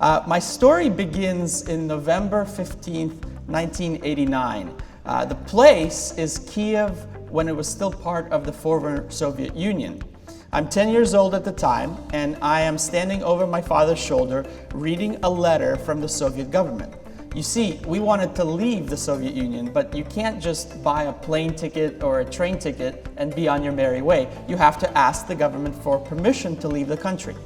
My story begins in November 15th, 1989. The place is Kiev when it was still part of the former Soviet Union. I'm 10 years old at the time, and I am standing over my father's shoulder reading a letter from the Soviet government. You see, we wanted to leave the Soviet Union, but you can't just buy a plane ticket or a train ticket and be on your merry way. You have to ask the government for permission to leave the country.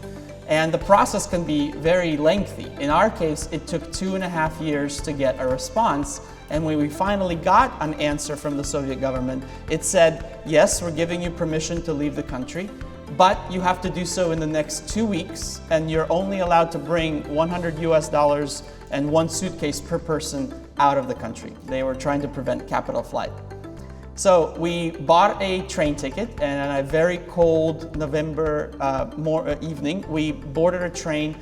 And the process can be very lengthy. In our case, it took 2.5 years to get a response. And when we finally got an answer from the Soviet government, it said, yes, we're giving you permission to leave the country, but you have to do so in the next 2 weeks, and you're only allowed to bring $100 and 1 suitcase per person out of the country. They were trying to prevent capital flight. So we bought a train ticket, and on a very cold November evening, we boarded a train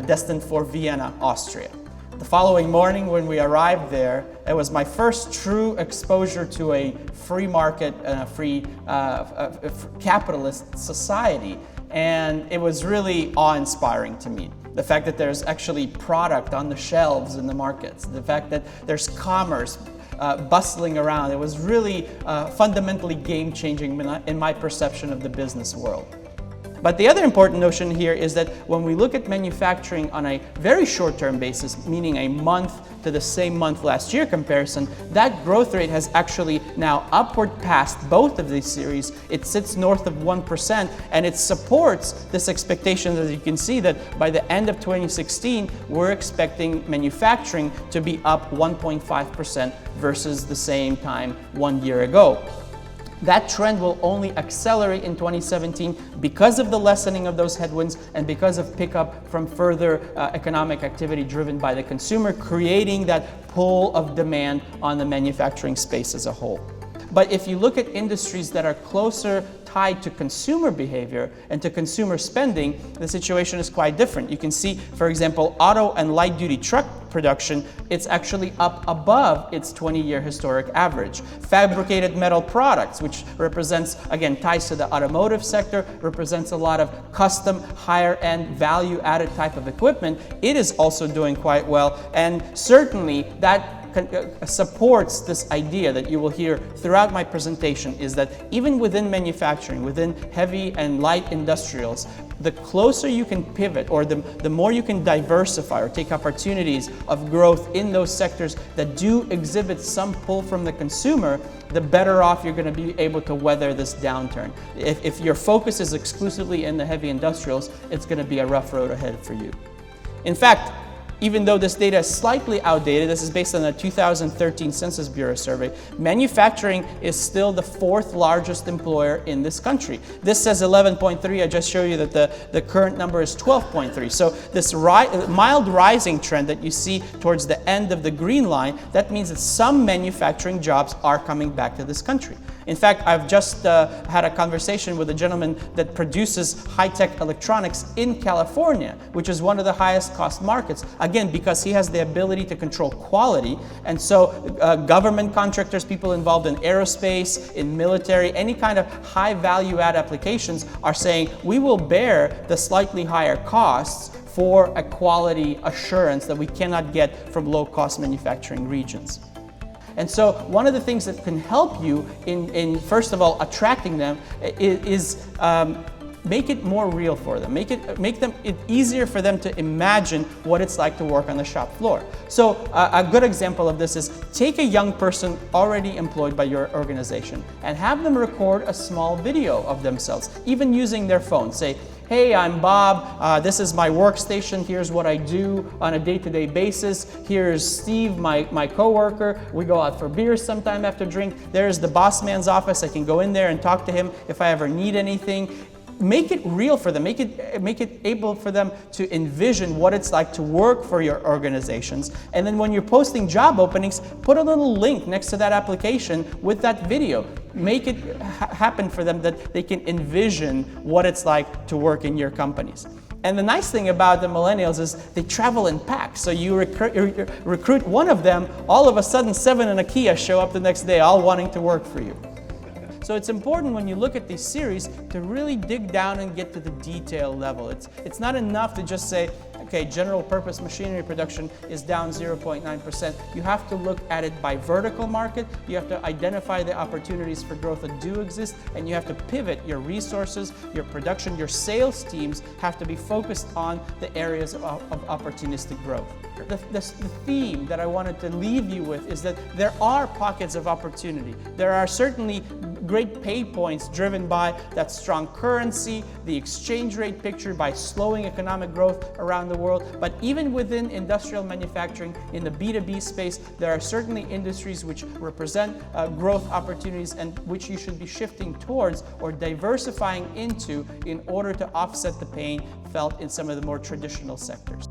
destined for Vienna, Austria. The following morning when we arrived there, it was my first true exposure to a free market and a free capitalist society. And it was really awe-inspiring to me. The fact that there's actually product on the shelves in the markets, the fact that there's commerce bustling around, it was really fundamentally game-changing in my perception of the business world. But the other important notion here is that when we look at manufacturing on a very short-term basis, meaning a month to the same month last year comparison, that growth rate has actually now upward past both of these series. It sits north of 1%, and it supports this expectation, as you can see, that by the end of 2016, we're expecting manufacturing to be up 1.5% versus the same time 1 year ago. That trend will only accelerate in 2017 because of the lessening of those headwinds and because of pickup from further economic activity driven by the consumer, creating that pull of demand on the manufacturing space as a whole. But if you look at industries that are closer tied to consumer behavior and to consumer spending, the situation is quite different. You can see, for example, auto and light-duty truck production, it's actually up above its 20-year historic average. Fabricated metal products, which represents, again, ties to the automotive sector, represents a lot of custom, higher-end, value-added type of equipment. It is also doing quite well, and certainly that supports this idea that you will hear throughout my presentation, is that even within manufacturing, within heavy and light industrials, the closer you can pivot, or the more you can diversify or take opportunities of growth in those sectors that do exhibit some pull from the consumer, the better off you're going to be able to weather this downturn. If your focus is exclusively in the heavy industrials, it's going to be a rough road ahead for you. In fact, even though this data is slightly outdated, this is based on a 2013 Census Bureau survey, manufacturing is still the 4th largest employer in this country. This says 11.3, I just showed you that the current number is 12.3. So this mild rising trend that you see towards the end of the green line, that means that some manufacturing jobs are coming back to this country. In fact, I've just had a conversation with a gentleman that produces high-tech electronics in California, which is one of the highest cost markets, again, because he has the ability to control quality. And so government contractors, people involved in aerospace, in military, any kind of high value-add applications are saying, we will bear the slightly higher costs for a quality assurance that we cannot get from low-cost manufacturing regions. And so one of the things that can help you in first of all, attracting them is make it more real for them. Make it easier for them to imagine what it's like to work on the shop floor. So a good example of this is take a young person already employed by your organization and have them record a small video of themselves, even using their phone. Say, hey, I'm Bob, this is my workstation, here's what I do on a day-to-day basis, here's Steve, my coworker, we go out for beers sometime after drink, there's the boss man's office, I can go in there and talk to him if I ever need anything. Make it real for them, make it able for them to envision what it's like to work for your organizations. And then when you're posting job openings, put a little link next to that application with that video. Make it happen for them that they can envision what it's like to work in your companies. And the nice thing about the millennials is they travel in packs. So you recruit one of them, all of a sudden 7 in a Kia show up the next day, all wanting to work for you. So it's important when you look at these series to really dig down and get to the detail level. It's not enough to just say, okay, general purpose machinery production is down 0.9%. You have to look at it by vertical market. You have to identify the opportunities for growth that do exist, and you have to pivot your resources, your production, your sales teams have to be focused on the areas of opportunistic growth. The theme that I wanted to leave you with is that there are pockets of opportunity. There are certainly great pay points driven by that strong currency, the exchange rate picture, by slowing economic growth around the world. But even within industrial manufacturing, in the B2B space, there are certainly industries which represent growth opportunities and which you should be shifting towards or diversifying into in order to offset the pain felt in some of the more traditional sectors.